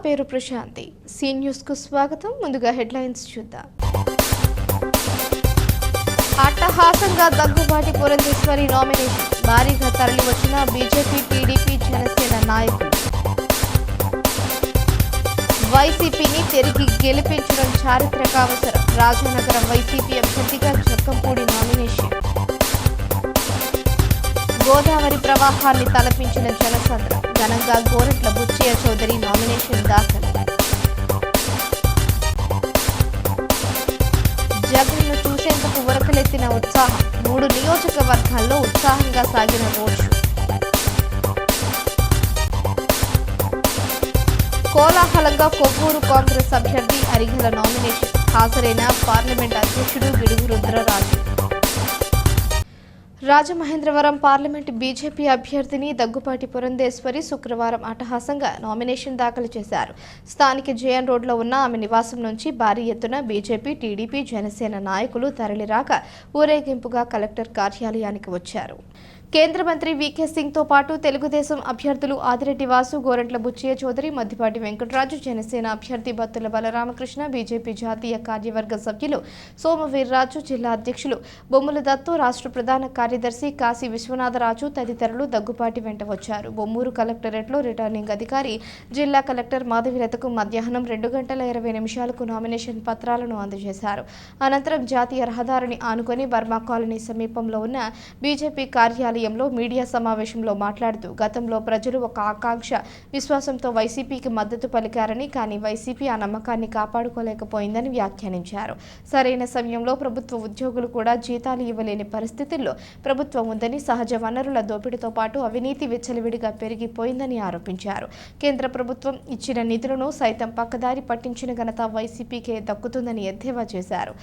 పేరు Prashanti. See news కు స్వాగతం. ముందుగా హెడ్లైన్స్ చూద్దాం. అట్టహాసంగా దగ్గుబాటి పురంధేశ్వరి నామినేషన్. భారీగా తరలివచ్చిన బీజేపీ, టీడీపీ, జనసేన నాయకులు. వైసీపీని తిరిగి గెలిపించడం చారిత్రక అవసరం. రాజానగరం వైసీపీ అభ్యర్థిగా జక్కంపూడి నామినేషన్. గోదావరి ప్రవాహాన్ని తలపించిన జనసంద్రం. ఘనంగా గోరంట్ల బుచ్చయ్య చౌదరి నామినేషన్ దాఖలు. జగన్ను చూసేందుకు ఉరకలెత్తిన ఉత్సాహం. 3 నియోజకవర్గాల్లో ఉత్సాహంగా సాగిన రోడ్ షో. కోలాహలంగా కొవ్వూరు కాంగ్రెస్ అభ్యర్థి అరిగల నామినేషన్. హాజరైన పార్లమెంట్ అధ్యక్షుడు గిడుగు రుద్రరాజు. రాజమహేంద్రవరం పార్లమెంట్ బీజేపీ అభ్యర్థిని దగ్గుబాటి పురంధేశ్వరి శుక్రవారం అట్టహాసంగా నామినేషన్ దాఖలు చేశారు. స్థానిక జేఎన్ రోడ్లో ఉన్న ఆమె నివాసం నుంచి భారీ ఎత్తున బీజేపీ, టీడీపీ, జనసేన నాయకులు తరలిరాక ఊరేగింపుగా కలెక్టర్ కార్యాలయానికి వచ్చారు. కేంద్ర మంత్రి వీకే సింగ్తో పాటు తెలుగుదేశం అభ్యర్థులు ఆదిరెడ్డి వాసు, గోరంట్ల బుచ్చయ్య చౌదరి, మద్దిపాటి వెంకటరాజు, జనసేన అభ్యర్థి బత్తుల బలరామకృష్ణ, బీజేపీ జాతీయ కార్యవర్గ సభ్యులు సోమవీర్రాజు, జిల్లా అధ్యక్షులు బొమ్ముల దత్తు, రాష్ట్ర ప్రధాన కార్యదర్శి కాశీ విశ్వనాథరాజు తదితరులు దగ్గుబాటి వెంట వచ్చారు. బొమ్మూరు కలెక్టరేట్లో రిటర్నింగ్ అధికారి జిల్లా కలెక్టర్ మాధవిలతకు మధ్యాహ్నం 2:20 నామినేషన్ పత్రాలను అందజేశారు. అనంతరం జాతీయ రహదారిని ఆనుకొని బర్మా కాలనీ సమీపంలో ఉన్న బీజేపీ కార్యాలయంలో మీడియా సమావేశంలో మాట్లాడుతూ గతంలో ప్రజలు ఒక ఆకాంక్ష, విశ్వాసంతో వైసీపీకి మద్దతు పలికారని, కానీ వైసీపీ ఆ నమ్మకాన్ని కాపాడుకోలేకపోయిందని వ్యాఖ్యానించారు. సరైన సమయంలో ప్రభుత్వ ఉద్యోగులు కూడా జీతాలు ఇవ్వలేని పరిస్థితుల్లో ప్రభుత్వం ఉందని, సహజ వనరుల దోపిడీతో పాటు అవినీతి విచ్చలవిడిగా పెరిగిపోయిందని ఆరోపించారు. కేంద్ర ప్రభుత్వం ఇచ్చిన నిధులను సైతం పక్కదారి పట్టించిన ఘనత వైసీపీకే దక్కుతుందని ఎద్దేవా చేశారు.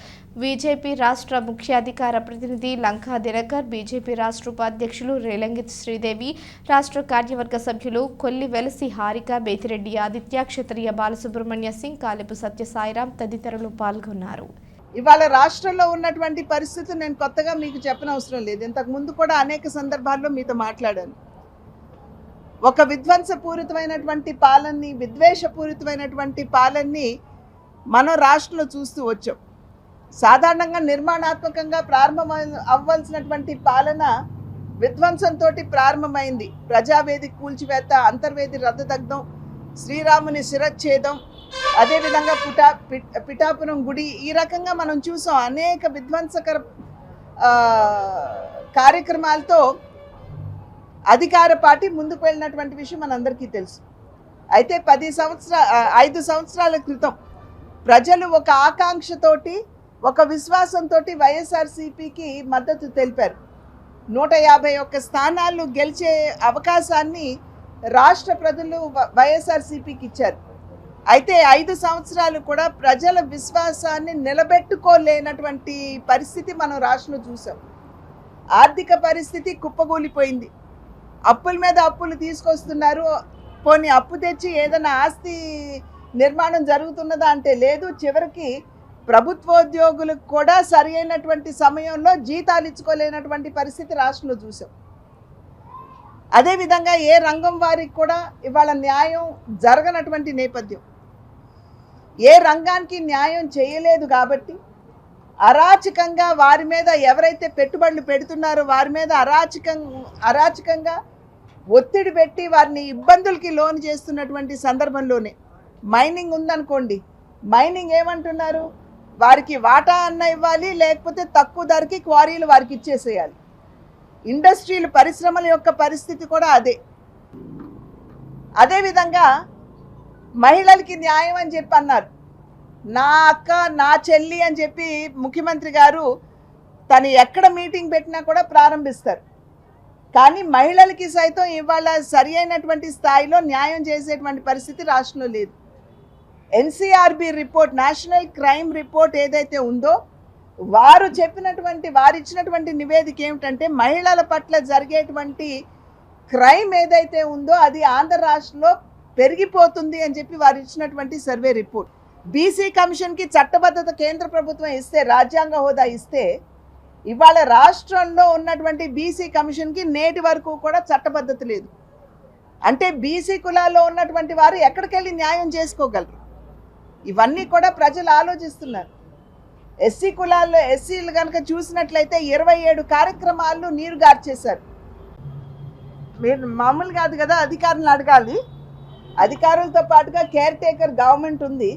బీజేపీ రాష్ట్ర ముఖ్యాధికార ప్రతినిధి లంకా దినకర్, బీజేపీ రాష్ట్ర ఉపాధ్యక్షులు రేలంగి శ్రీదేవి, రాష్ట్ర కార్యవర్గ సభ్యులు కొల్లి వెలసి హారిక, బేతిరెడ్డి ఆదిత్య, క్షత్రియ బాలసుబ్రహ్మణ్య సింగ్, కాలిపు సత్యసాయిరాం తదితరులు పాల్గొన్నారు. ఇవాళ రాష్ట్రంలో ఉన్నటువంటి పరిస్థితులు నేను కొత్తగా మీకు చెప్పనవసరం లేదు. ఇంతకు ముందు కూడా అనేక సందర్భాల్లో మీతో మాట్లాడాను. ఒక విధ్వంసపూరితమైనటువంటి పాలనని, విద్వేషపూరితమైనటువంటి పాలనని మనం రాష్ట్రంలో చూస్తూ వచ్చాం. సాధారణంగా నిర్మాణాత్మకంగా అవ్వాల్సినటువంటి పాలన విధ్వంసంతో ప్రారంభమైంది. ప్రజావేదిక కూల్చివేత, అంతర్వేది రద్దదగ్ధం, శ్రీరాముని శిరచ్ఛేదం, అదేవిధంగా పిఠాపురం గుడి, ఈ రకంగా మనం చూసాం. అనేక విధ్వంసకర కార్యక్రమాలతో అధికార పార్టీ ముందుకు వెళ్ళినటువంటి విషయం మనందరికీ తెలుసు. అయితే 5 సంవత్సరాల క్రితం ప్రజలు ఒక ఆకాంక్షతోటి, ఒక విశ్వాసంతో వైఎస్ఆర్సీపీకి మద్దతు తెలిపారు. 151 స్థానాలు గెలిచే అవకాశాన్ని రాష్ట్ర ప్రజలు వైఎస్ఆర్సీపీకి ఇచ్చారు. అయితే 5 సంవత్సరాలు కూడా ప్రజల విశ్వాసాన్ని నిలబెట్టుకోలేనటువంటి పరిస్థితి మనం రాష్ట్రంలో చూసాం. ఆర్థిక పరిస్థితి కుప్పగూలిపోయింది. అప్పుల మీద అప్పులు తీసుకొస్తున్నారు. పోనీ అప్పు తెచ్చి ఏదైనా ఆస్తి నిర్మాణం జరుగుతున్నదా అంటే లేదు. చివరికి ప్రభుత్వోద్యోగులకు కూడా సరి అయినటువంటి సమయంలో జీతాలు ఇచ్చుకోలేనటువంటి పరిస్థితి రాష్ట్రంలో చూసాం. అదేవిధంగా ఏ రంగం వారికి కూడా ఇవాళ న్యాయం జరగనటువంటి నేపథ్యం. ఏ రంగానికి న్యాయం చేయలేదు కాబట్టి అరాచకంగా వారి మీద ఎవరైతే పెట్టుబడులు పెడుతున్నారో వారి మీద అరాచకంగా ఒత్తిడి పెట్టి వారిని ఇబ్బందులకి లోన్ చేస్తున్నటువంటి సందర్భంలోనే మైనింగ్ ఉందనుకోండి, మైనింగ్ ఏమంటున్నారు, వారికి వాటా అన్న ఇవ్వాలి, లేకపోతే తక్కువ ధరకి క్వారీలు వారికి ఇచ్చేసేయాలి. ఇండస్ట్రీలు, పరిశ్రమల యొక్క పరిస్థితి కూడా అదే. అదేవిధంగా మహిళలకి న్యాయం అని చెప్పి అన్నారు. నా అక్క, నా చెల్లి అని చెప్పి ముఖ్యమంత్రి గారు తను ఎక్కడ మీటింగ్ పెట్టినా కూడా ప్రారంభిస్తారు. కానీ మహిళలకి సైతం ఇవాళ సరి అయినటువంటి స్థాయిలో న్యాయం చేసేటువంటి పరిస్థితి రాష్ట్రంలో లేదు. NCRB report, national crime report ఏదైతే ఉందో వారు ఇచ్చినటువంటి నివేదిక ఏమిటంటే మహిళల పట్ల జరిగేటువంటి క్రైమ్ ఏదైతే ఉందో అది ఆంధ్ర రాష్ట్రంలో పెరిగిపోతుంది అని చెప్పి వారు ఇచ్చినటువంటి సర్వే రిపోర్ట్. బీసీ కమిషన్కి చట్టబద్ధత కేంద్ర ప్రభుత్వం ఇస్తే, రాజ్యాంగ హోదా ఇస్తే, ఇవాళ రాష్ట్రంలో ఉన్నటువంటి బీసీ కమిషన్కి నేటి వరకు కూడా చట్టబద్ధత లేదు. అంటే బీసీ కులాల్లో ఉన్నటువంటి వారు ఎక్కడికి వెళ్ళి న్యాయం చేసుకోగలరు? ఇవన్నీ కూడా ప్రజలు ఆలోచిస్తున్నారు. ఎస్సీ కులాల్లో ఎస్సీలు కనుక చూసినట్లయితే 27 కార్యక్రమాలు నీరు గార్చేశారు. మీరు మామూలు కాదు కదా, అధికారులను అడగాలి. అధికారులతో పాటుగా కేర్ టేకర్ గవర్నమెంట్ ఉంది.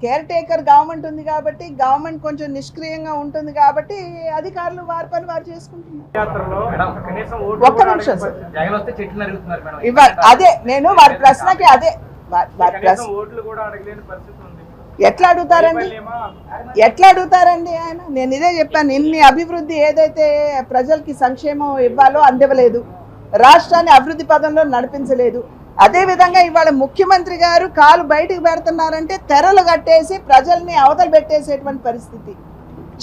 కేర్ టేకర్ గవర్నమెంట్ ఉంది కాబట్టి గవర్నమెంట్ కొంచెం నిష్క్రియంగా ఉంటుంది కాబట్టి అధికారులు వారి పని వారు చేసుకుంటున్నారు. ఒక్క నిమిషం సార్, అదే నేను వారి ప్రశ్నకి అదే వారి ప్రశ్న ఎట్లా అడుగుతారండి ఆయన? నేను ఇదే చెప్పాను, ఇన్ని అభివృద్ధి ఏదైతే ప్రజలకి సంక్షేమం ఇవ్వాలో అందివ్వలేదు, రాష్ట్రాన్ని అభివృద్ధి పదంలో నడిపించలేదు. అదేవిధంగా ఇవాళ ముఖ్యమంత్రి గారు కాలు బయటకు పెడుతున్నారంటే తెరలు కట్టేసి ప్రజల్ని అవతల పెట్టేసేటువంటి పరిస్థితి,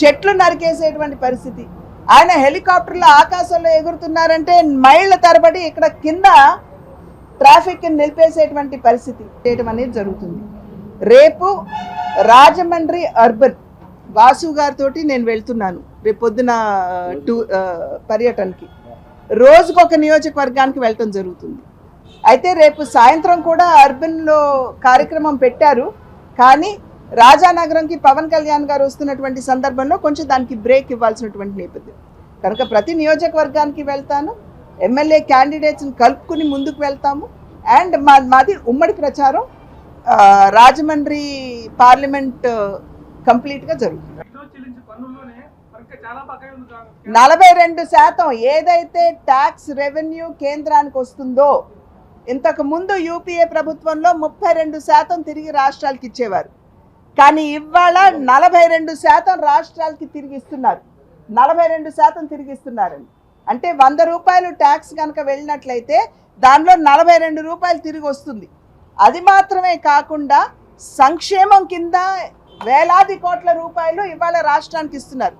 చెట్లు నరికేసేటువంటి పరిస్థితి. ఆయన హెలికాప్టర్లో ఆకాశంలో ఎగురుతున్నారంటే మైళ్ళ తరబడి ఇక్కడ కింద ట్రాఫిక్ నిలిపేసేటువంటి పరిస్థితి చేయడం అనేది జరుగుతుంది. రేపు రాజమండ్రి అర్బన్ వాసు గారితో నేను వెళ్తున్నాను రేపు పొద్దున పర్యటనకి. రోజుకొక నియోజకవర్గానికి వెళ్ళటం జరుగుతుంది. అయితే రేపు సాయంత్రం కూడా అర్బన్లో కార్యక్రమం పెట్టారు, కానీ రాజానగరంకి పవన్ కళ్యాణ్ గారు వస్తున్నటువంటి సందర్భంలో కొంచెం దానికి బ్రేక్ ఇవ్వాల్సినటువంటి నేపథ్యం కనుక ప్రతి నియోజకవర్గానికి వెళ్తాను. ఎమ్మెల్యే క్యాండిడేట్స్ని కలుపుకుని ముందుకు వెళ్తాము. అండ్ మాది ఉమ్మడి ప్రచారం రాజమండ్రి పార్లమెంట్ కంప్లీట్గా జరుగుతుంది. 42% ఏదైతే ట్యాక్స్ రెవెన్యూ కేంద్రానికి వస్తుందో, ఇంతకు ముందు యూపీఏ ప్రభుత్వంలో 32% తిరిగి రాష్ట్రాలకి ఇచ్చేవారు, కానీ ఇవాళ 42% రాష్ట్రాలకి తిరిగిస్తున్నారు. 42% తిరిగిస్తున్నారండి. అంటే 100 రూపాయలు ట్యాక్స్ కనుక వెళ్ళినట్లయితే దానిలో 42 రూపాయలు తిరిగి వస్తుంది. అది మాత్రమే కాకుండా సంక్షేమం కింద వేలాది కోట్ల రూపాయలు ఇవాళ రాష్ట్రానికి ఇస్తున్నారు.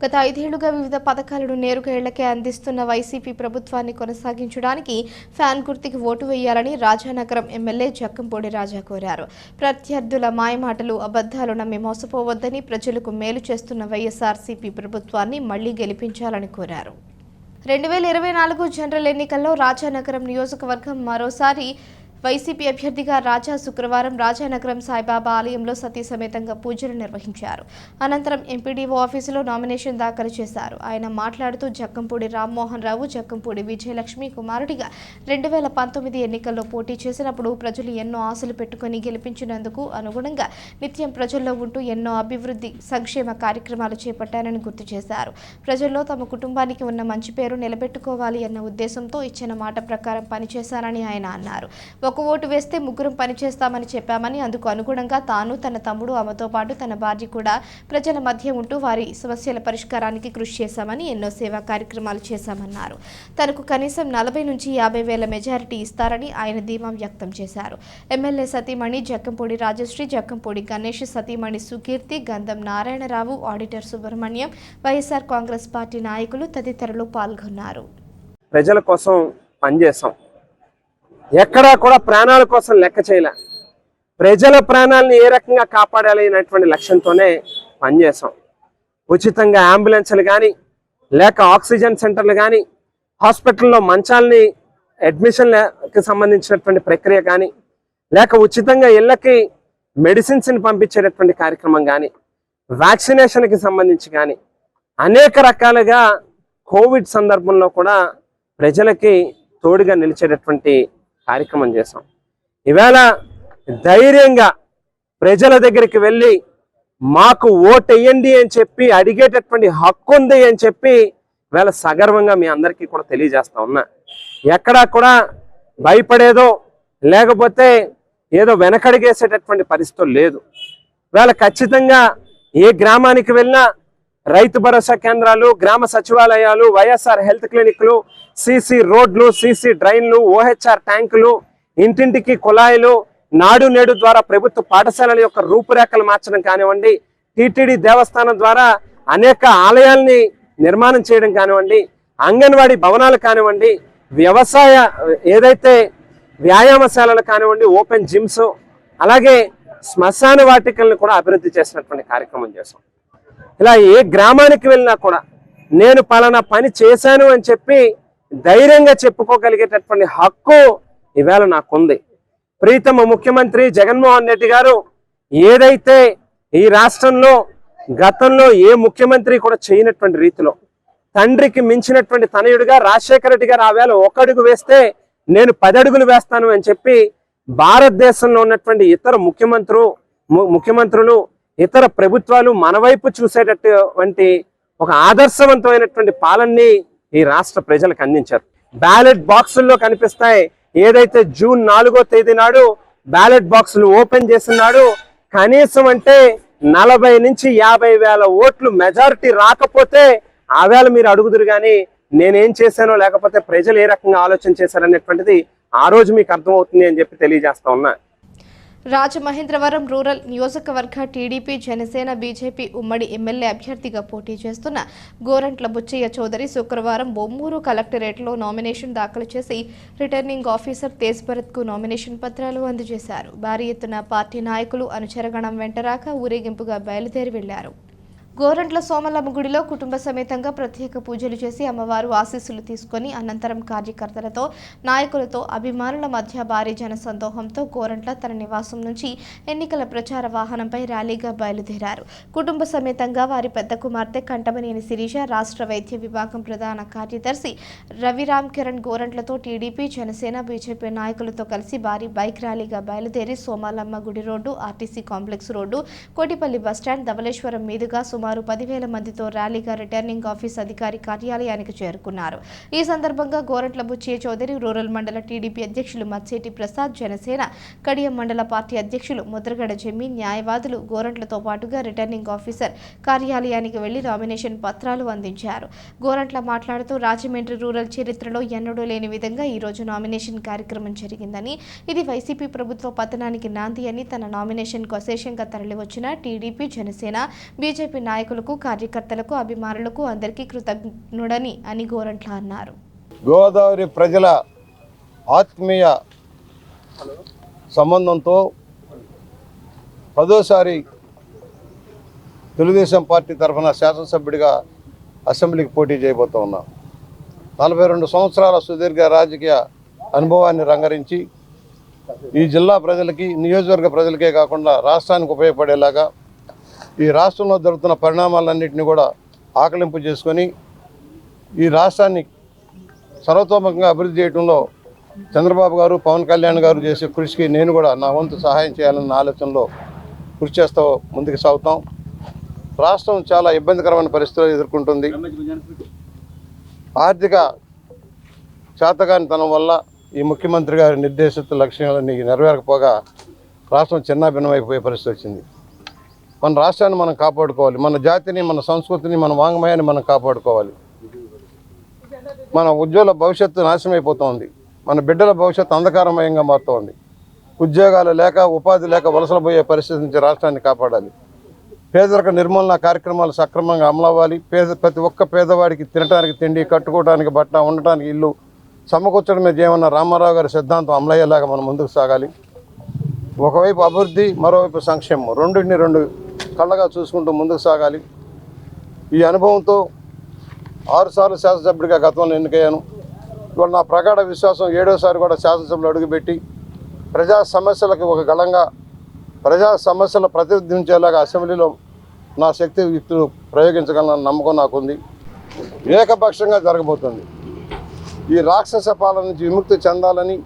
గత 5 ఏళ్లుగా వివిధ పథకాలను నేరుగా ఇళ్లకే అందిస్తున్న వైసీపీ ప్రభుత్వాన్ని కొనసాగించడానికి ఫ్యాన్ గుర్తుకి ఓటు వేయాలని రాజానగరం ఎమ్మెల్యే జక్కంపూడి రాజా కోరారు. ప్రత్యర్థుల మాయమాటలు, అబద్ధాలు నమ్మి మోసపోవద్దని, ప్రజలకు మేలు చేస్తున్న వైఎస్ఆర్సీపీ ప్రభుత్వాన్ని మళ్లీ గెలిపించాలని కోరారు. 2024 జనరల్ ఎన్నికల్లో రాజానగరం నియోజకవర్గం మరోసారి వైసీపీ అభ్యర్థిగా రాజా శుక్రవారం రాజానగరం సాయిబాబా ఆలయంలో సతీ సమేతంగా పూజలు నిర్వహించారు. అనంతరం ఎంపీడీఓ ఆఫీసులో నామినేషన్ దాఖలు చేశారు. ఆయన మాట్లాడుతూ జక్కంపూడి రామ్మోహన్ రావు, జక్కంపూడి విజయలక్ష్మి కుమారుడిగా 2019 ఎన్నికల్లో పోటీ చేసినప్పుడు ప్రజలు ఎన్నో ఆశలు పెట్టుకుని గెలిపించినందుకు అనుగుణంగా నిత్యం ప్రజల్లో ఉంటూ ఎన్నో అభివృద్ధి సంక్షేమ కార్యక్రమాలు చేపట్టారని గుర్తు చేశారు. ప్రజల్లో తమ కుటుంబానికి ఉన్న మంచి పేరు నిలబెట్టుకోవాలి అన్న ఉద్దేశంతో ఇచ్చిన మాట ప్రకారం పనిచేశారని ఆయన అన్నారు. ఒక ఓటు వేస్తే ముగ్గురం పనిచేస్తామని చెప్పామని, అందుకు అనుగుణంగా తాను, తన తమ్ముడు, అమ్మతో పాటు తన భార్య కూడా ప్రజల మధ్య ఉంటూ వారి సమస్యల పరిష్కారానికి కృషి చేశామని, ఎన్నో సేవా కార్యక్రమాలు చేశామన్నారు. తనకు కనీసం 40 నుంచి 50 వేల మెజారిటీ ఇస్తారని ఆయన ధీమా వ్యక్తం చేశారు. ఎమ్మెల్యే సతీమణి జక్కంపూడి రాజశ్రీ, జక్కంపూడి గణేష్ సతీమణి సుకీర్తి, గంధం నారాయణరావు, ఆడిటర్ సుబ్రహ్మణ్యం, వైఎస్ఆర్ కాంగ్రెస్ పార్టీ నాయకులు తదితరులు పాల్గొన్నారు. ప్రజల కోసం పనిచేస్తాం, ఎక్కడా కూడా ప్రాణాల కోసం లెక్క చేయలే. ప్రజల ప్రాణాలను ఏ రకంగా కాపాడాలి అనేటువంటి లక్ష్యంతోనే పనిచేస్తాం. ఉచితంగా అంబులెన్సులు కానీ, లేక ఆక్సిజన్ సెంటర్లు కానీ, హాస్పిటల్లో మంచాలని అడ్మిషన్కి సంబంధించినటువంటి ప్రక్రియ కానీ, లేక ఉచితంగా ఇళ్ళకి మెడిసిన్స్ని పంపించేటటువంటి కార్యక్రమం కానీ, వ్యాక్సినేషన్కి సంబంధించి కానీ అనేక రకాలుగా కోవిడ్ సందర్భంలో కూడా ప్రజలకి తోడుగా నిలిచేటటువంటి కార్యక్రమం చేసాం. ఈవేళ ధైర్యంగా ప్రజల దగ్గరికి వెళ్ళి మాకు ఓటేయండి అని చెప్పి అడిగేటటువంటి హక్కు ఉంది అని చెప్పి ఈవేళ సగర్వంగా మీ అందరికీ కూడా తెలియజేస్తా ఉన్నా. ఎక్కడా కూడా భయపడేదో లేకపోతే ఏదో వెనకడిగేసేటటువంటి పరిస్థితులు లేదు. ఈవేళ ఖచ్చితంగా ఏ గ్రామానికి వెళ్ళినా రైతు భరోసా కేంద్రాలు, గ్రామ సచివాలయాలు, వైఎస్ఆర్ హెల్త్ క్లినిక్లు, సీసీ రోడ్లు, సీసీ డ్రైన్లు, ఓహెచ్ఆర్ ట్యాంకులు, ఇంటింటికి కుళాయిలు, నాడు నేడు ద్వారా ప్రభుత్వ పాఠశాలల యొక్క రూపురేఖలు మార్చడం కానివ్వండి, టీటీడీ దేవస్థానం ద్వారా అనేక ఆలయాల్ని నిర్మాణం చేయడం కానివ్వండి, అంగన్వాడీ భవనాలు కానివ్వండి, వ్యవసాయ ఏదైతే వ్యాయామశాలలు కానివ్వండి, ఓపెన్ జిమ్స్, అలాగే శ్మశాన వాటికలను కూడా అభివృద్ధి చేసినటువంటి కార్యక్రమం చేశాం. ఇలా ఏ గ్రామానికి వెళ్ళినా కూడా నేను పలానా పని చేశాను అని చెప్పి ధైర్యంగా చెప్పుకోగలిగేటటువంటి హక్కు ఈవేళ నాకుంది. ప్రీతమ ముఖ్యమంత్రి జగన్మోహన్ రెడ్డి గారు ఏదైతే ఈ రాష్ట్రంలో గతంలో ఏ ముఖ్యమంత్రి కూడా చేయనటువంటి రీతిలో తండ్రికి మించినటువంటి తనయుడిగా రాజశేఖర రెడ్డి గారు ఆవేళ 1 అడుగు వేస్తే నేను 10 అడుగులు వేస్తాను అని చెప్పి భారతదేశంలో ఉన్నటువంటి ఇతర ముఖ్యమంత్రులు ఇతర ప్రభుత్వాలు మన వైపు చూసేటటువంటి ఒక ఆదర్శవంతమైనటువంటి పాలనని ఈ రాష్ట్ర ప్రజలకు అందించారు. బ్యాలెట్ బాక్సుల్లో కనిపిస్తాయి. ఏదైతే జూన్ 4వ తేదీ నాడు బ్యాలెట్ బాక్సులు ఓపెన్ చేసినాడు కనీసం అంటే 40 నుంచి 50 వేల ఓట్లు మెజారిటీ రాకపోతే ఆవేళ మీరు అడుగుదురు కానీ నేనేం చేశానో లేకపోతే ప్రజలు ఏ రకంగా ఆలోచన చేశారనేటువంటిది ఆ రోజు మీకు అర్థమవుతుంది అని చెప్పి తెలియజేస్తా ఉన్నా. రాజమహేంద్రవరం రూరల్ నియోజకవర్గ టీడీపీ జనసేన బీజేపీ ఉమ్మడి ఎమ్మెల్యే అభ్యర్థిగా పోటీ చేస్తున్న గోరంట్ల బుచ్చయ్య చౌదరి శుక్రవారం బొమ్మూరు కలెక్టరేట్లో నామినేషన్ దాఖలు చేసి రిటర్నింగ్ ఆఫీసర్ తేజ్ భరత్కు నామినేషన్ పత్రాలు అందజేశారు. భారీ ఎత్తున పార్టీ నాయకులు అనుచరగణం వెంటరాక ఊరేగింపుగా బయలుదేరి వెళ్లారు. గోరంట్ల సోమలమ్మ గుడిలో కుటుంబ సమేతంగా ప్రత్యేక పూజలు చేసి అమ్మవారు ఆశీస్సులు తీసుకుని అనంతరం కార్యకర్తలతో నాయకులతో అభిమానుల మధ్య భారీ జనసందోహంతో గోరంట్ల తన నివాసం నుంచి ఎన్నికల ప్రచార వాహనంపై ర్యాలీగా బయలుదేరారు. కుటుంబ సమేతంగా వారి పెద్ద కుమార్తె కంటమనేని శిరీష, రాష్ట్ర వైద్య విభాగం ప్రధాన కార్యదర్శి రవిరామ్ కిరణ్ గోరంట్లతో టీడీపీ జనసేన బీజేపీ నాయకులతో కలిసి భారీ బైక్ ర్యాలీగా బయలుదేరి సోమలమ్మ గుడి road, RTC complex road, Kotipalli bus stand, Dhavaleswaram మీదుగా సుమారు 10,000 మందితో ర్యాలీగా రిటర్నింగ్ ఆఫీస్ అధికారి కార్యాలయానికి చేరుకున్నారు. ఈ సందర్భంగా గోరంట్ల బుచ్చయ్య చౌదరి రూరల్ మండల టీడీపీ అధ్యక్షులు మత్సేటి ప్రసాద్, జనసేన కడియం మండల పార్టీ అధ్యక్షులు ముద్రగడ జమ్మి, న్యాయవాదులు గోరంట్లతో పాటుగా రిటర్నింగ్ ఆఫీసర్ కార్యాలయానికి వెళ్లి నామినేషన్ పత్రాలు అందించారు. గోరంట్ల మాట్లాడుతూ రాజమండ్రి రూరల్ చరిత్రలో ఎన్నడూ లేని విధంగా ఈ రోజు నామినేషన్ కార్యక్రమం జరిగిందని, ఇది వైసీపీ ప్రభుత్వ పతనానికి నాంది అని, తన నామినేషన్కు అశేషంగా తరలివచ్చిన టీడీపీ జనసేన బీజేపీ నాయకులకు, కార్యకర్తలకు, అభిమానులకు అందరికీ కృతజ్ఞుడని అని గోరంట్ల అన్నారు. గోదావరి ప్రజల ఆత్మీయ సంబంధంతో 10వసారి తెలుగుదేశం పార్టీ తరఫున శాసనసభ్యుడిగా అసెంబ్లీకి పోటీ చేయబోతూ ఉన్నాం. 42 సంవత్సరాల సుదీర్ఘ రాజకీయ అనుభవాన్ని రంగరించి ఈ జిల్లా ప్రజలకి, నియోజకవర్గ ప్రజలకే కాకుండా రాష్ట్రానికి ఉపయోగపడేలాగా ఈ రాష్ట్రంలో జరుగుతున్న పరిణామాలన్నింటినీ కూడా ఆకలింపు చేసుకొని ఈ రాష్ట్రాన్ని సర్వతోముఖంగా అభివృద్ధి చేయడంలో చంద్రబాబు గారు, పవన్ కళ్యాణ్ గారు చేసే కృషికి నేను కూడా నా వంతు సహాయం చేయాలన్న ఆలోచనలో కృషి చేస్తూ ముందుకు సాగుతాం. రాష్ట్రం చాలా ఇబ్బందికరమైన పరిస్థితులు ఎదుర్కొంటుంది. ఆర్థిక చేతగానితనం వల్ల ఈ ముఖ్యమంత్రి గారి నిర్దేశిత లక్ష్యాలని నెరవేరకపోగా రాష్ట్రం చిన్నాభిన్నమైపోయే పరిస్థితి వచ్చింది. మన రాష్ట్రాన్ని మనం కాపాడుకోవాలి, మన జాతిని, మన సంస్కృతిని, మన వాంగ్మయాన్ని మనం కాపాడుకోవాలి. మన ఉజ్వల భవిష్యత్తు నాశనమైపోతుంది. మన బిడ్డల భవిష్యత్తు అంధకారమయంగా మారుతోంది. ఉద్యోగాలు లేక, ఉపాధి లేక వలసలు పోయే పరిస్థితి నుంచి రాష్ట్రాన్ని కాపాడాలి. పేదరిక నిర్మూలన కార్యక్రమాలు సక్రమంగా అమలవ్వాలి. ప్రతి ఒక్క పేదవాడికి తినడానికి తిండి, కట్టుకోవడానికి బట్ట, ఉండటానికి ఇల్లు సమకూర్చడమే జీవన రామారావు గారి సిద్ధాంతం అమలయ్యేలాగా మనం ముందుకు సాగాలి. ఒకవైపు అభివృద్ధి, మరోవైపు సంక్షేమం, రెండింటిని 2 కళ్ళగా చూసుకుంటూ ముందుకు సాగాలి. ఈ అనుభవంతో 6 సార్లు శాసనసభ్యుడిగా గతంలో ఎన్నికయ్యాను. ఇవాళ నా ప్రగాఢ విశ్వాసం 7వసారి కూడా శాసనసభలో అడుగుపెట్టి ప్రజా సమస్యలకు ఒక గళంగా, ప్రజా సమస్యలు ప్రతినిధించేలాగా అసెంబ్లీలో నా శక్తి యుక్తులు ప్రయోగించగలనన్న నమ్మకం నాకుంది. ఏకపక్షంగా జరగబోతుంది. ఈ రాక్షస పాలన నుంచి విముక్తి చెందాలని,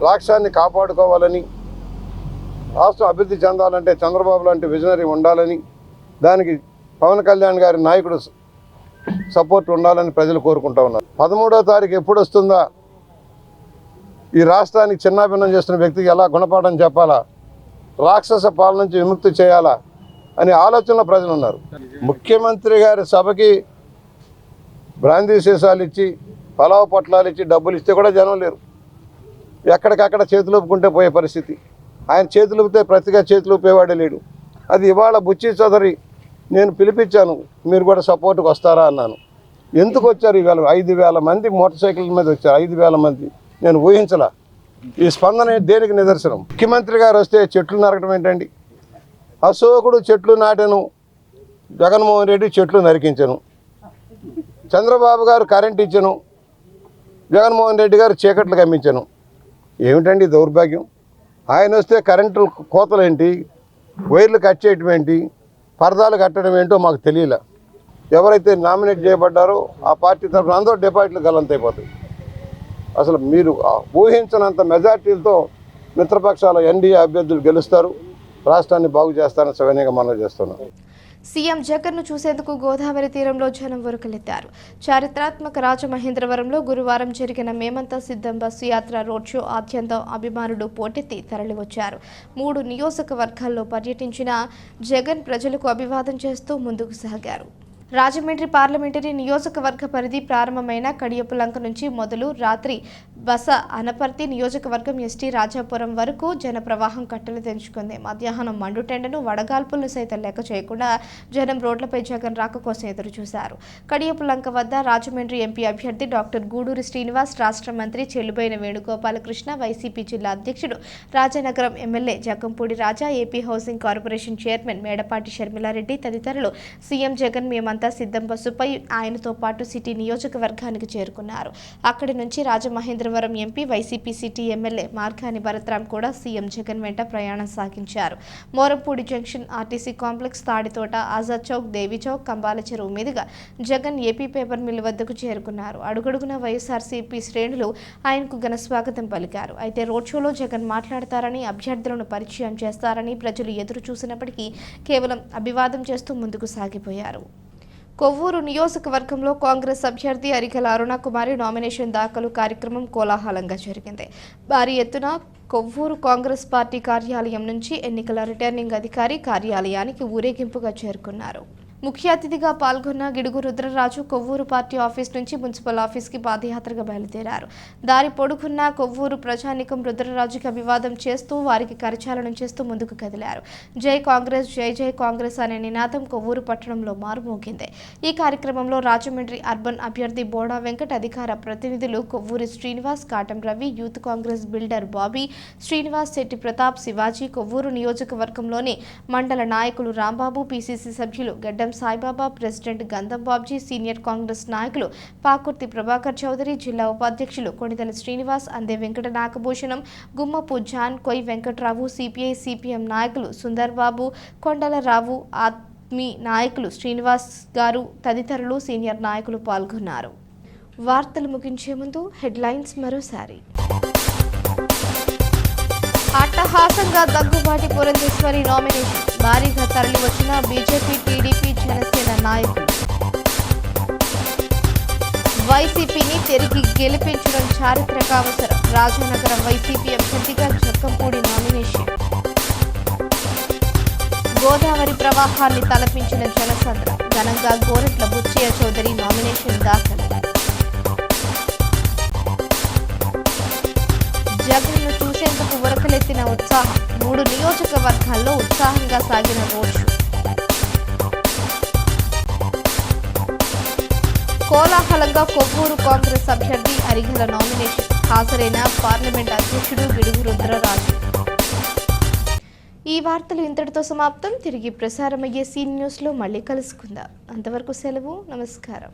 రాష్ట్రాన్ని కాపాడుకోవాలని, రాష్ట్రం అభివృద్ధి చెందాలంటే చంద్రబాబు లాంటి విజనరీ ఉండాలని, దానికి పవన్ కళ్యాణ్ గారి నాయకుడు సపోర్ట్ ఉండాలని ప్రజలు కోరుకుంటూ ఉన్నారు. 13వ తారీఖు ఎప్పుడు వస్తుందా, ఈ రాష్ట్రానికి చిన్నాభిన్నం చేస్తున్న వ్యక్తికి ఎలా గుణపాఠం చెప్పాలా, రాక్షస పాలన నుంచి విముక్తి చేయాలా అనే ఆలోచనలో ప్రజలు ఉన్నారు. ముఖ్యమంత్రి గారి సభకి బ్రాందీ సీసాలు ఇచ్చి, పలావ్ పొట్లాలు ఇచ్చి, డబ్బులు ఇస్తే కూడా జనం లేరు. ఎక్కడికక్కడ చేతులు ఊపుకుంటే పోయే పరిస్థితి. ఆయన చేతులు ఊపితే ప్రతిగా చేతులు ఊపేవాడే లేడు. అది ఇవాళ బుచ్చి చౌదరి నేను పిలిపించాను, మీరు కూడా సపోర్ట్కి వస్తారా అన్నాను. ఎందుకు వచ్చారు? ఇవాళ 5,000 మంది మోటార్ సైకిల్ మీద వచ్చారు. 5,000 మంది నేను ఊహించలా. ఈ స్పందన దేనికి నిదర్శనం? ముఖ్యమంత్రి గారు వస్తే చెట్లు నరకడం ఏంటండి? అశోకుడు చెట్లు నాటను, జగన్మోహన్ రెడ్డి చెట్లు నరికించను. చంద్రబాబు గారు కరెంట్ ఇచ్చను, జగన్మోహన్ రెడ్డి గారు చీకట్లు గమ్మించాను. ఏమిటండి దౌర్భాగ్యం? ఆయన వస్తే కరెంటు కోతలు ఏంటి, వైర్లు కట్ చేయటం ఏంటి, పరదాలు కట్టడం ఏంటో మాకు తెలియలే. ఎవరైతే నామినేట్ చేయబడ్డారో ఆ పార్టీ తరఫున అందరూ డిపాజిట్లు గల్లంతైపోతాయి. అసలు మీరు ఊహించినంత మెజార్టీలతో మిత్రపక్షాల ఎన్డీఏ అభ్యర్థులు గెలుస్తారు, రాష్ట్రాన్ని బాగు చేస్తారని సవినయంగా మనవి చేస్తున్నాం. సీఎం జగన్ను చూసేందుకు గోదావరి తీరంలో జనం వరకలెత్తారు. చారిత్రాత్మక రాజమహేంద్రవరంలో గురువారం జరిగిన మేమంతా సిద్ధం బస్సు యాత్ర రోడ్ షో ఆద్యంతం అభిమానులు పోటెత్తి తరలివచ్చారు. 3 నియోజకవర్గాల్లో పర్యటించిన జగన్ ప్రజలకు అభివాదం చేస్తూ ముందుకు సాగారు. రాజమండ్రి పార్లమెంటరీ నియోజకవర్గ పరిధి ప్రారంభమైన కడియపులంక నుంచి మొదలు రాత్రి బస అనపర్తి నియోజకవర్గం ఎస్టీ రాజాపురం వరకు జన ప్రవాహం కట్టలు తెంచుకుంది. మధ్యాహ్నం మండుటెండను వడగాల్పులను సైతం లెక్క చేయకుండా జనం రోడ్లపై జగన్ రాక కోసం ఎదురుచూశారు. కడియపులంక వద్ద రాజమండ్రి ఎంపీ అభ్యర్థి డాక్టర్ గూడూరి శ్రీనివాస్, రాష్ట్ర మంత్రి చెల్లుబోయిన వేణుగోపాలకృష్ణ, వైసీపీ జిల్లా అధ్యక్షుడు Rajanagaram MLA Jagampudi Raja, AP housing corporation chairman Medapati Sharmilareddy తదితరులు సీఎం జగన్ మేమంతా సిద్ధం బస్సుపై ఆయనతో పాటు సిటీ నియోజకవర్గానికి చేరుకున్నారు. అక్కడి నుంచి Rajamahendravaram MP, YCP city MLA Margani Bharatram కూడా సీఎం జగన్ వెంట ప్రయాణం సాగించారు. Morampudi junction, RTC complex, Tadithota, Azad Chowk, Devi Chowk, Kambala Cheruvu మీదుగా జగన్ ఏపీ పేపర్ మిల్ వద్దకు చేరుకున్నారు. అడుగడుగున వైఎస్ఆర్సీపీ శ్రేణులు ఆయనకు ఘన స్వాగతం పలికారు. అయితే రోడ్ షోలో జగన్ మాట్లాడతారని, అభ్యర్థులను పరిచయం చేస్తారని ప్రజలు ఎదురు చూసినప్పటికీ కేవలం అభివాదం చేస్తూ ముందుకు సాగిపోయారు. కొవ్వూరు నియోజకవర్గంలో కాంగ్రెస్ అభ్యర్థి అరికల అరుణకుమారి నామినేషన్ దాఖలు కార్యక్రమం కోలాహలంగా జరిగింది. భారీ ఎత్తున కొవ్వూరు కాంగ్రెస్ పార్టీ కార్యాలయం నుంచి ఎన్నికల రిటర్నింగ్ అధికారి కార్యాలయానికి ఊరేగింపుగా చేరుకున్నారు. ముఖ్య అతిథిగా పాల్గొన్న గిడుగు రుద్రరాజు కొవ్వూరు పార్టీ ఆఫీస్ నుంచి మున్సిపల్ ఆఫీస్కి పాదయాత్రగా బయలుదేరారు. దారి పొడుగున్న కొవ్వూరు ప్రజానికం రుద్రరాజుకి అభివాదం చేస్తూ వారికి కరచాలనం చేస్తూ ముందుకు కదిలారు. జై కాంగ్రెస్, జై జై కాంగ్రెస్ అనే నినాదం కొవ్వూరు పట్టణంలో మారుమోగింది. ఈ కార్యక్రమంలో రాజమండ్రి అర్బన్ అభ్యర్థి బోడా వెంకట్, అధికార ప్రతినిధులు కొవ్వూరి శ్రీనివాస్, కాటం రవి, యూత్ కాంగ్రెస్ బిల్డర్ బాబీ, శ్రీనివాస్, శెట్టి ప్రతాప్, శివాజీ, కొవ్వూరు నియోజకవర్గంలోని మండల నాయకులు రాంబాబు, పీసీసీ సభ్యులు గడ్డం సాయిబాబా, ప్రెసిడెంట్ గంధం బాబ్జీ, సీనియర్ కాంగ్రెస్ నాయకులు పాకుర్తి ప్రభాకర్ చౌదరి, జిల్లా ఉపాధ్యక్షులు Konidala Srinivas, Ande Venkata Nagabhushanam, Gummapu John, Koy Venkatrao, CPI CPM నాయకులు సుందర్ బాబు, కొండల రావు, ఆత్మీ నాయకులు శ్రీనివాస్ గారు తదితరులు సీనియర్ నాయకులు పాల్గొన్నారు. వార్తలు ముగించే ముందు హెడ్లైన్స్ మరోసారి. అట్టహాసంగా దగ్గుబాటి పురంధేశ్వరి నామినేషన్, భారీగా తరలివచ్చిన బీజేపీ, టీడీపీ, జనసేన నాయకులు. వైసీపీని తిరిగి గెలిపించడం చారిత్రక అవసరం, రాజానగరం వైసీపీ అభ్యర్థిగా జక్కంపూడి నామినేషన్. గోదావరి ప్రవాహాన్ని తలపించిన జనసంద్రం, ఘనంగా గోరట్ల బుచ్చయ్య చౌదరి నామినేషన్ దాఖలు. జగన్ను చూసేందుకు ఉరకలెత్తిన ఉత్సాహం, 3 నియోజకవర్గాల్లో ఉత్సాహంగా సాగిన రోడ్ షో. కోలాహలంగా కొవ్వూరు కాంగ్రెస్ అభ్యర్థి అరిగల నామినేషన్, హాజరైన పార్లమెంట్ అధ్యక్షుడు గిడుగు రుద్రరాజు. ఈ వార్తలు ఇంతటితో సమాప్తం. తిరిగి ప్రసారమయ్యే సీ న్యూస్లో మళ్ళీ కలుసుకుందాం. అంతవరకు సెలవు, నమస్కారం.